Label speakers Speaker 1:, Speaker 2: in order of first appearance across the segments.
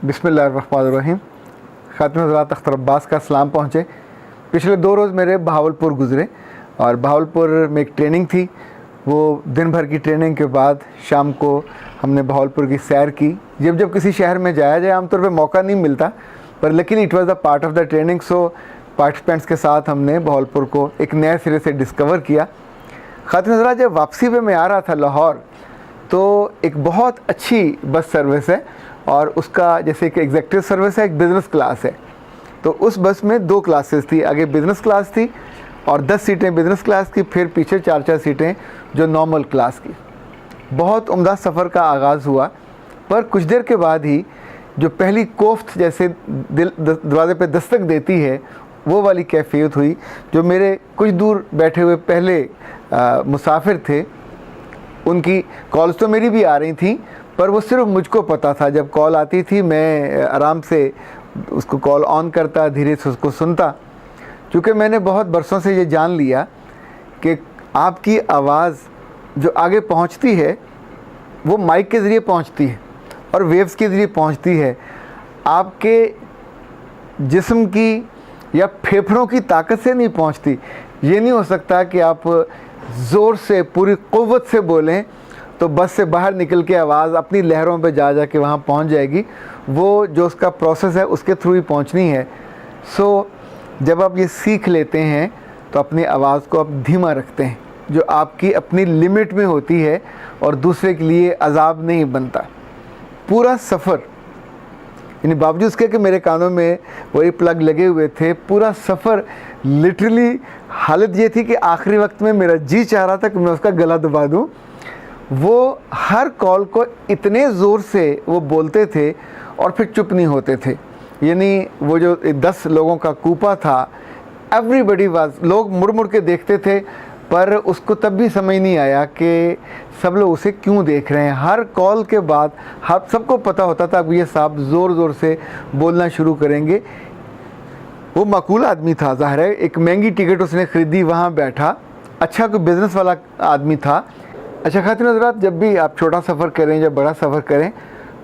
Speaker 1: बिस्मिल्लाहिर्रहमानिर्रहीम। ख़ातिन हज़रात अख्तर अब्बास का सलाम पहुँचे। पिछले 2 रोज़ मेरे बहावलपुर गुज़रे और बहावलपुर में एक ट्रेनिंग थी। वो दिन भर की ट्रेनिंग के बाद शाम को हमने बहावलपुर की सैर की। जब किसी शहर में जाया जाए आमतौर पे मौका नहीं मिलता, पर लेकिन it was the part of the training. So participants के साथ हमने बहावलपुर को एक नए सिरे से डिस्कवर किया। ख़ातिन हज़रात, जब वापसी पे मैं आ रहा था लाहौर, तो एक बहुत अच्छी बस सर्विस है और उसका जैसे एक एग्जेक्टिव सर्विस है, एक बिज़नेस क्लास है। तो उस बस में 2 क्लासेस थी, आगे बिज़नेस क्लास थी और 10 सीटें बिज़नेस क्लास की, फिर पीछे 4-4 सीटें जो नॉर्मल क्लास की। बहुत उम्दा सफ़र का आगाज़ हुआ, पर कुछ देर के बाद ही जो पहली कोफ्त जैसे दरवाज़े पे दस्तक देती है, वो वाली कैफियत हुई। जो मेरे कुछ दूर बैठे हुए पहले मुसाफिर थे, उनकी कॉल्स तो मेरी भी आ रही थी, पर वो सिर्फ मुझको पता था। जब कॉल आती थी मैं आराम से उसको कॉल ऑन करता, धीरे से उसको सुनता। क्योंकि मैंने बहुत बरसों से ये जान लिया कि आपकी आवाज़ जो आगे पहुंचती है वो माइक के ज़रिए पहुंचती है और वेव्स के ज़रिए पहुंचती है। आपके जिस्म की या फेफड़ों की ताकत से नहीं पहुंचती। ये नहीं हो सकता कि आप ज़ोर से पूरी क़ुव्वत से बोलें तो बस से बाहर निकल के आवाज़ अपनी लहरों पे जा के वहाँ पहुँच जाएगी। वो जो उसका प्रोसेस है उसके थ्रू ही पहुँचनी है। सो जब आप ये सीख लेते हैं तो अपनी आवाज़ को आप धीमा रखते हैं, जो आपकी अपनी लिमिट में होती है और दूसरे के लिए अजाब नहीं बनता। पूरा सफ़र, यानी बावजूद उसके कि मेरे कानों में वही प्लग लगे हुए थे, पूरा सफ़र लिटरली हालत ये थी कि आखिरी वक्त में मेरा जी चाह रहा था कि मैं उसका गला दबा दूँ। वो हर कॉल को इतने ज़ोर से वो बोलते थे और फिर चुप नहीं होते थे। यानी वो जो 10 लोगों का कूपा था, एवरीबडी वाज, लोग मुड़ के देखते थे, पर उसको तब भी समझ नहीं आया कि सब लोग उसे क्यों देख रहे हैं। हर कॉल के बाद सबको पता होता था अब ये साहब ज़ोर से बोलना शुरू करेंगे। वो माकूल आदमी था, ज़ाहिर है, एक महंगी टिकट उसने ख़रीदी, वहाँ बैठा, अच्छा कोई बिज़नेस वाला आदमी था। अच्छा ख़ातिन हज़रात, जब भी आप छोटा सफ़र करें या बड़ा सफ़र करें,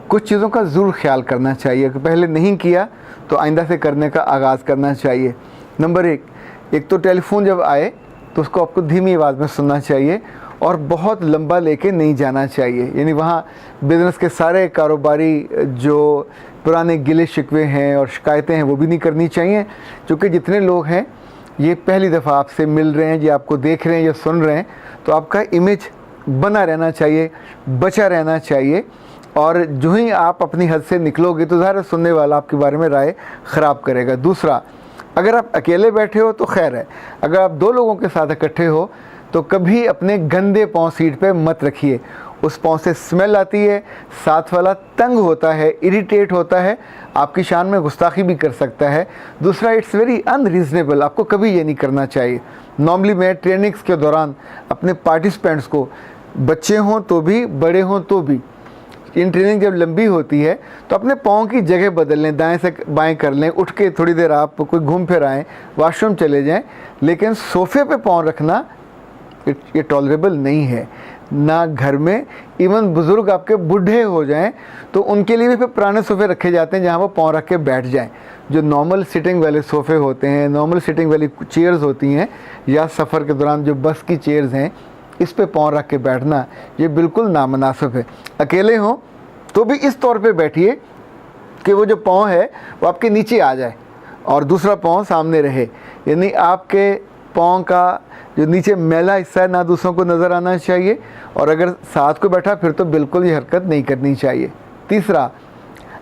Speaker 1: कुछ चीज़ों का ज़रूर ख्याल करना चाहिए कि पहले नहीं किया तो आइंदा से करने का आगाज़ करना चाहिए। नंबर 1 तो टेलीफोन जब आए तो उसको आपको धीमी आवाज़ में सुनना चाहिए और बहुत लंबा लेके नहीं जाना चाहिए। यानी वहाँ बिज़नेस के सारे कारोबारी जो पुराने गिले शिकवे हैं और शिकायतें हैं वो भी नहीं करनी चाहिए। क्योंकि जितने लोग हैं ये पहली दफ़ा आपसे मिल रहे हैं, ये आपको देख रहे हैं या सुन रहे हैं, तो आपका इमेज बना रहना चाहिए, बचा रहना चाहिए। और जो ही आप अपनी हद से निकलोगे तो ज़ाहिर सुनने वाला आपके बारे में राय ख़राब करेगा। दूसरा, अगर आप अकेले बैठे हो तो खैर है, अगर आप 2 लोगों के साथ इकट्ठे हो तो कभी अपने गंदे पाँव सीट पे मत रखिए। उस पाँव से स्मेल आती है, साथ वाला तंग होता है, इरिटेट होता है, आपकी शान में गुस्ताखी भी कर सकता है। दूसरा, इट्स वेरी अनरीज़नेबल, आपको कभी ये नहीं करना चाहिए। नॉर्मली मैं ट्रेनिंग्स के दौरान अपने पार्टिसिपेंट्स को, बच्चे हों तो भी, बड़े हों तो भी, इन ट्रेनिंग जब लंबी होती है तो अपने पाँव की जगह बदल लें, दाएं से बाएं कर लें, उठ के थोड़ी देर आप कोई घूम फिर आएँ, वॉशरूम चले जाएं, लेकिन सोफ़े पे पाँव रखना ये टॉलरेबल नहीं है ना घर में। इवन बुज़ुर्ग आपके बूढ़े हो जाएं तो उनके लिए भी फिर पुराने सोफ़े रखे जाते हैं जहाँ वो पाँव रख के बैठ जाएं। जो नॉर्मल सिटिंग वाले सोफ़े होते हैं, नॉर्मल सिटिंग वाली चेयर्स होती हैं, या सफ़र के दौरान जो बस की चेयर्स हैं, इस पे पाँव रख के बैठना ये बिल्कुल नामुनासिब है। अकेले हों तो भी इस तौर पे बैठिए कि वो जो पाँव है वो आपके नीचे आ जाए और दूसरा पाँव सामने रहे। यानी आपके पाँव का जो नीचे मैला हिस्सा है ना दूसरों को नज़र आना चाहिए, और अगर साथ को बैठा फिर तो बिल्कुल ये हरकत नहीं करनी चाहिए। तीसरा,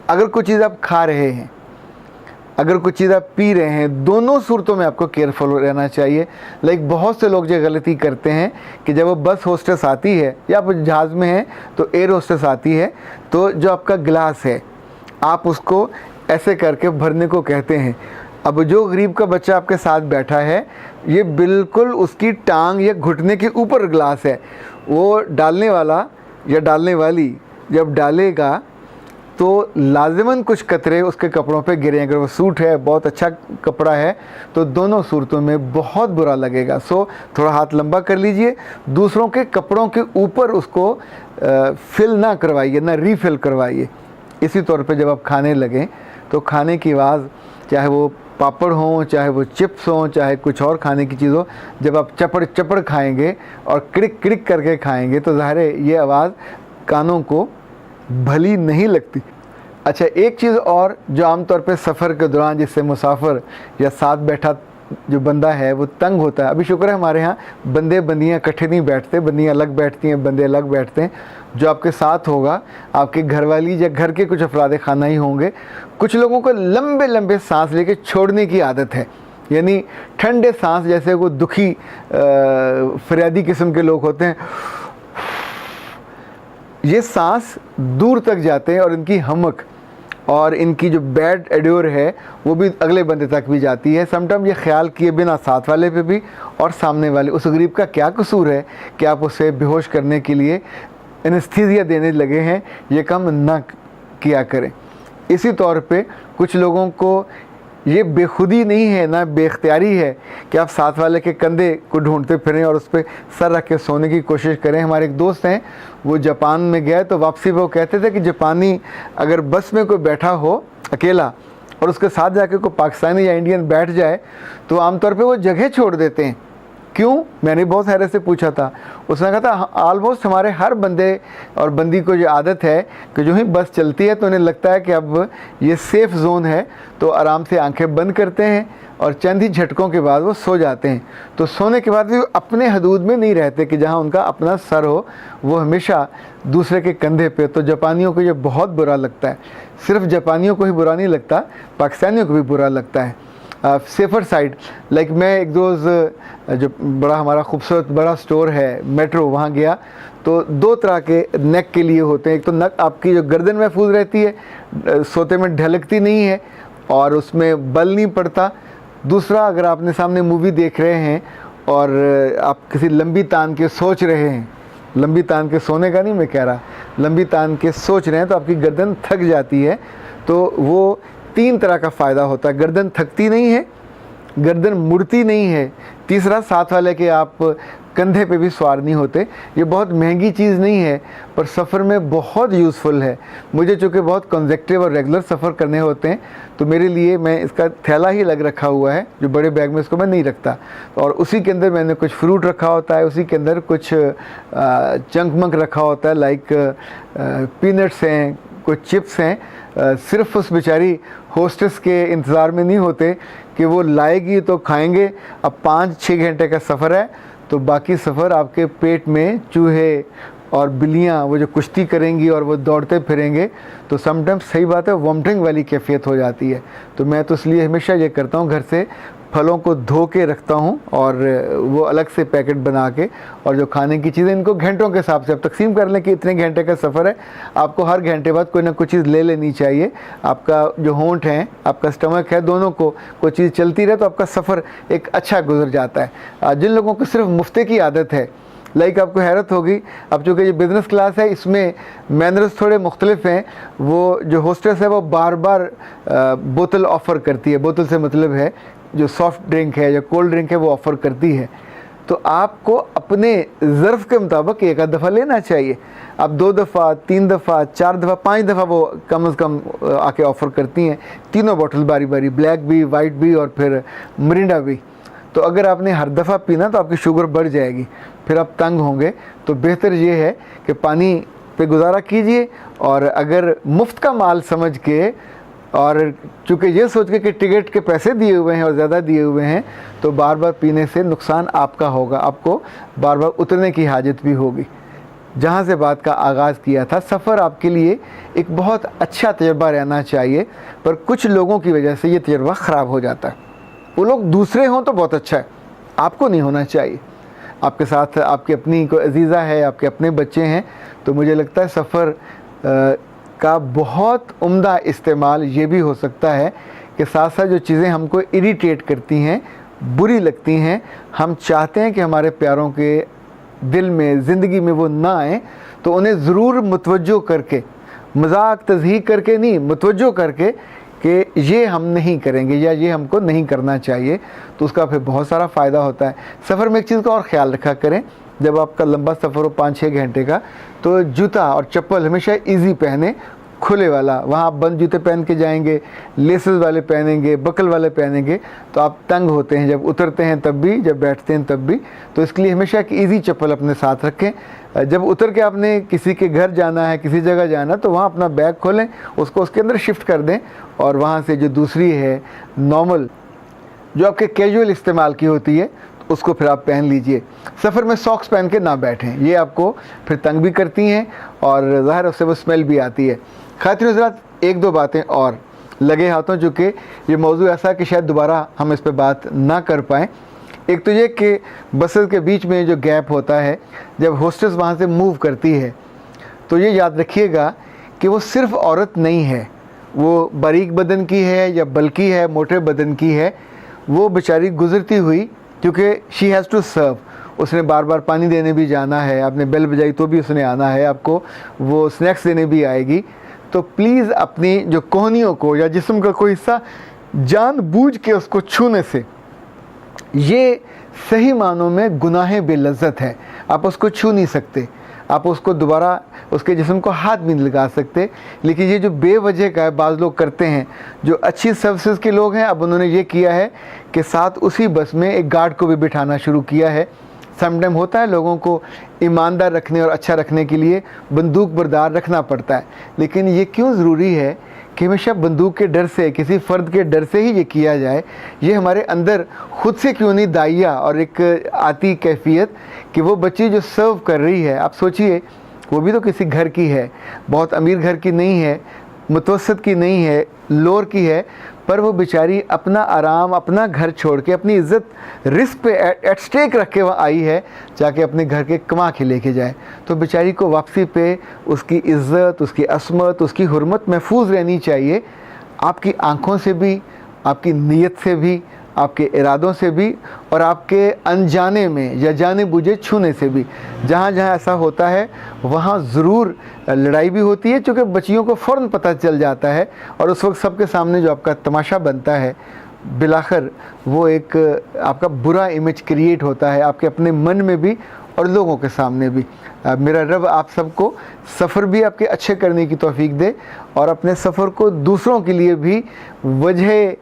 Speaker 1: अगर कुछ चीज़ आप खा रहे हैं, अगर कुछ चीज़ आप पी रहे हैं, दोनों सूरतों में आपको केयरफुल रहना चाहिए। लाइक बहुत से लोग ये गलती करते हैं कि जब वो बस होस्टेस आती है या आप जहाज़ में हैं तो एयर होस्टेस आती है, तो जो आपका गिलास है आप उसको ऐसे करके भरने को कहते हैं। अब जो गरीब का बच्चा आपके साथ बैठा है, ये बिल्कुल उसकी टांग या घुटने के ऊपर गिलास है, वो डालने वाला या डालने वाली जब डालेगा तो लाजिमन कुछ कतरे उसके कपड़ों पे गिरे। अगर वो सूट है, बहुत अच्छा कपड़ा है, तो दोनों सूरतों में बहुत बुरा लगेगा। सो थोड़ा हाथ लंबा कर लीजिए, दूसरों के कपड़ों के ऊपर उसको फिल ना करवाइए, ना रीफ़िल करवाइए। इसी तौर पे जब आप खाने लगें तो खाने की आवाज़, चाहे वो पापड़ हों, चाहे वो चिप्स हों, चाहे कुछ और खाने की चीज़ हो, जब आप चपड़ चपड़ खाएंगे और क्रिक क्रिक करके खाएंगे तो ज़ाहिर है ये आवाज़ कानों को भली नहीं लगती। अच्छा, एक चीज़ और जो आमतौर पे सफ़र के दौरान जिससे मुसाफिर या साथ बैठा जो बंदा है वो तंग होता है, अभी शुक्र है हमारे यहाँ बंदे बंदियाँ इकट्ठे नहीं बैठते, बंदियाँ अलग बैठती हैं, बंदे अलग बैठते हैं। जो आपके साथ होगा आपके घरवाली या घर के कुछ अफराद खाना ही होंगे। कुछ लोगों को लंबे लंबे सांस लेके छोड़ने की आदत है, यानी ठंडे सांस, जैसे वो दुखी फरियादी किस्म के लोग होते हैं, ये सांस दूर तक जाते हैं और इनकी हमक और इनकी जो बैड एड्योर है वो भी अगले बंदे तक भी जाती है। समटाइम ये ख्याल किए बिना साथ वाले पे भी और सामने वाले, उस गरीब का क्या कसूर है कि आप उसे बेहोश करने के लिए एनेस्थीसिया देने लगे हैं, ये काम ना किया करें। इसी तौर पे कुछ लोगों को ये बेखुदी नहीं है ना बेख्तियारी है कि आप साथ वाले के कंधे को ढूंढते फिरें और उस पर सर रख के सोने की कोशिश करें। हमारे एक दोस्त हैं, वो जापान में गए तो वापसी में वो कहते थे कि जापानी अगर बस में कोई बैठा हो अकेला और उसके साथ जाके कोई पाकिस्तानी या इंडियन बैठ जाए तो आमतौर पे वो जगह छोड़ देते हैं। क्यों? मैंने बहुत हैरत से पूछा था। उसने कहा था ऑलमोस्ट हमारे हर बंदे और बंदी को ये आदत है कि जो ही बस चलती है तो उन्हें लगता है कि अब ये सेफ़ जोन है, तो आराम से आंखें बंद करते हैं और चंद ही झटकों के बाद वो सो जाते हैं। तो सोने के बाद भी अपने हदूद में नहीं रहते कि जहाँ उनका अपना सर हो, वो हमेशा दूसरे के कंधे पे। तो जापानियों को ये बहुत बुरा लगता है। सिर्फ जापानियों को ही बुरा नहीं लगता, पाकिस्तानियों को भी बुरा लगता है। सेफ़र साइड, लाइक मैं एक रोज़ जो बड़ा हमारा खूबसूरत बड़ा स्टोर है मेट्रो, वहाँ गया तो दो तरह के नेक के लिए होते हैं। एक तो नक आपकी जो गर्दन महफूज रहती है, सोते में ढलकती नहीं है और उसमें बल नहीं पड़ता। दूसरा, अगर आपने सामने मूवी देख रहे हैं और आप किसी लंबी तान के सोच रहे हैं, लंबी तान के सोने का नहीं मैं कह रहा, लंबी तान के सोच रहे हैं तो आपकी गर्दन थक जाती है। तो वो तीन तरह का फ़ायदा होता है, गर्दन थकती नहीं है, गर्दन मुड़ती नहीं है, तीसरा साथ वाले के आप कंधे पे भी सवार नहीं होते। ये बहुत महंगी चीज़ नहीं है पर सफ़र में बहुत यूज़फुल है। मुझे चूँकि बहुत कंसेक्टिव और रेगुलर सफ़र करने होते हैं तो मेरे लिए मैं इसका थैला ही लग रखा हुआ है, जो बड़े बैग में इसको मैं नहीं रखता, और उसी के अंदर मैंने कुछ फ्रूट रखा होता है, उसी के अंदर कुछ चंक मंक रखा होता है, लाइक पीनट्स हैं, कुछ चिप्स हैं। सिर्फ उस बेचारी होस्टेस के इंतज़ार में नहीं होते कि वो लाएगी तो खाएंगे। अब 5-6 घंटे का सफ़र है तो बाकी सफ़र आपके पेट में चूहे और बिल्लियाँ वो जो कुश्ती करेंगी और वो दौड़ते फिरेंगे, तो समटाइम्स सही बात है वॉमिटिंग वाली कैफियत हो जाती है। तो मैं तो इसलिए हमेशा ये करता हूँ, घर से फलों को धो के रखता हूँ और वो अलग से पैकेट बना के, और जो खाने की चीज़ें इनको घंटों के हिसाब से अब तकसीम कर लें कि इतने घंटे का सफ़र है, आपको हर घंटे बाद कोई ना कोई चीज़ ले लेनी चाहिए। आपका जो होंठ है, आपका स्टमक है, दोनों को कोई चीज़ चलती रहे तो आपका सफ़र एक अच्छा गुजर जाता है। जिन लोगों को सिर्फ मुफ्ते की आदत है, लाइक आपको हैरत होगी, अब चूँकि ये बिज़नेस क्लास है इसमें मैनर्स थोड़े मुख्तलिफ हैं। वो जो होस्टेस है वो बार बार बोतल ऑफ़र करती है, बोतल से मतलब है जो सॉफ्ट ड्रिंक है या कोल्ड ड्रिंक है वो ऑफ़र करती है। तो आपको अपने ज़र्फ़ के मुताबिक एक आध दफ़ा लेना चाहिए। आप 2 दफ़ा, 3 दफ़ा, 4 दफ़ा, 5 दफ़ा वो कम से कम आके ऑफ़र करती हैं, तीनों बोतल बारी बारी, ब्लैक भी, वाइट भी और फिर मिरिंडा भी। तो अगर आपने हर दफ़ा पीना तो आपकी शुगर बढ़ जाएगी, फिर आप तंग होंगे। तो बेहतर ये है कि पानी पे गुजारा कीजिए, और अगर मुफ्त का माल समझ के और चूँकि ये सोच के कि टिकट के पैसे दिए हुए हैं और ज़्यादा दिए हुए हैं तो बार बार पीने से नुकसान आपका होगा, आपको बार बार उतरने की हाजत भी होगी। जहाँ से बात का आगाज़ किया था, सफ़र आपके लिए एक बहुत अच्छा तजर्बा रहना चाहिए, पर कुछ लोगों की वजह से ये तजर्बा ख़राब हो जाता है। वो लोग दूसरे हों तो बहुत अच्छा है, आपको नहीं होना चाहिए। आपके साथ आपकी अपनी कोई अजीज़ा है, आपके अपने बच्चे हैं, तो मुझे लगता है सफ़र का बहुत उम्दा इस्तेमाल ये भी हो सकता है कि साथ साथ जो चीज़ें हमको इरिटेट करती हैं, बुरी लगती हैं, हम चाहते हैं कि हमारे प्यारों के दिल में, ज़िंदगी में वो ना आए, तो उन्हें ज़रूर मुतवज्जो करके, मजाक तज़हीक करके नहीं, मुतवज्जो करके कि ये हम नहीं करेंगे या ये हमको नहीं करना चाहिए, तो उसका फिर बहुत सारा फ़ायदा होता है। सफ़र में एक चीज़ का और ख़्याल रखा करें, जब आपका लंबा सफ़र हो 5-6 घंटे का, तो जूता और चप्पल हमेशा इजी पहने, खुले वाला, वहाँ आप बंद जूते पहन के जाएंगे, लेसेस वाले पहनेंगे, बकल वाले पहनेंगे तो आप तंग होते हैं, जब उतरते हैं तब भी, जब बैठते हैं तब भी। तो इसके लिए हमेशा एक ईजी चप्पल अपने साथ रखें। जब उतर के आपने किसी के घर जाना है, किसी जगह जाना, तो वहाँ अपना बैग खोलें, उसको उसके अंदर शिफ्ट कर दें और वहाँ से जो दूसरी है नॉर्मल, जो आपके कैजुअल इस्तेमाल की होती है, उसको फिर आप पहन लीजिए। सफ़र में सॉक्स पहन के ना बैठें, ये आपको फिर तंग भी करती हैं और ज़ाहिर उससे वो स्मेल भी आती है। ख़ातिन हज़रात, एक दो बातें और लगे हाथों, चूँकि ये मौजू ऐसा है कि शायद दोबारा हम इस पर बात ना कर पाएँ। एक तो ये कि बसेस के बीच में जो गैप होता है, जब होस्टेस वहाँ से मूव करती है, तो ये याद रखिएगा कि वो सिर्फ़ औरत नहीं है, वो बारीक बदन की है या बल्कि है मोटे बदन की है। वो बेचारी गुज़रती हुई, क्योंकि शी हैज़ टू सर्व, उसने बार बार पानी देने भी जाना है, आपने बेल बजाई तो भी उसने आना है, आपको वो स्नैक्स देने भी आएगी। तो प्लीज़ अपनी जो कोहनियों को या जिस्म का कोई हिस्सा जानबूझ के उसको छूने से, ये सही मानों में गुनाह बेलज़्ज़त है। आप उसको छू नहीं सकते, आप उसको दोबारा उसके जिस्म को हाथ भी नहीं लगा सकते। लेकिन ये जो बेवजह का है, बाज़ लोग करते हैं, जो अच्छी सर्विसेज के लोग हैं, अब उन्होंने ये किया है कि साथ उसी बस में एक गार्ड को भी बिठाना शुरू किया है। समटाइम होता है लोगों को ईमानदार रखने और अच्छा रखने के लिए बंदूक बरदार रखना पड़ता है, लेकिन ये क्यों ज़रूरी है कि हमेशा बंदूक के डर से, किसी फ़र्द के डर से ही ये किया जाए? ये हमारे अंदर ख़ुद से क्यों नहीं दाइया और एक आती कैफियत कि वो बच्ची जो सर्व कर रही है, आप सोचिए वो भी तो किसी घर की है, बहुत अमीर घर की नहीं है, मुतवसत की नहीं है, लोअर की है, पर वो बेचारी अपना आराम, अपना घर छोड़ के, अपनी इज़्ज़त रिस्क पे एट स्टेक रख के वह आई है, जाके अपने घर के कमा के लेके जाए। तो बेचारी को वापसी पे उसकी इज़्ज़त, उसकी असमत, उसकी हुर्मत महफूज रहनी चाहिए, आपकी आँखों से भी, आपकी नीयत से भी, आपके इरादों से भी, और आपके अनजाने में या जाने बुझे छूने से भी। जहाँ जहाँ ऐसा होता है वहाँ ज़रूर लड़ाई भी होती है, क्योंकि बच्चियों को फ़ौरन पता चल जाता है और उस वक्त सबके सामने जो आपका तमाशा बनता है, बिलाखिर वो एक आपका बुरा इमेज क्रिएट होता है, आपके अपने मन में भी और लोगों के सामने भी। मेरा रब आप सबको सफ़र भी आपके अच्छे करने की तौफीक दे और अपने सफ़र को दूसरों के लिए भी वजह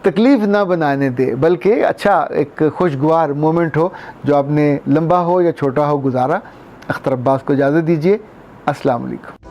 Speaker 1: तकलीफ़ ना बनाने दे, बल्कि अच्छा एक खुशगवार मोमेंट हो जो आपने लंबा हो या छोटा हो गुजारा। अख्तर अब्बास को इजाज़त दीजिए। अस्सलाम वालेकुम।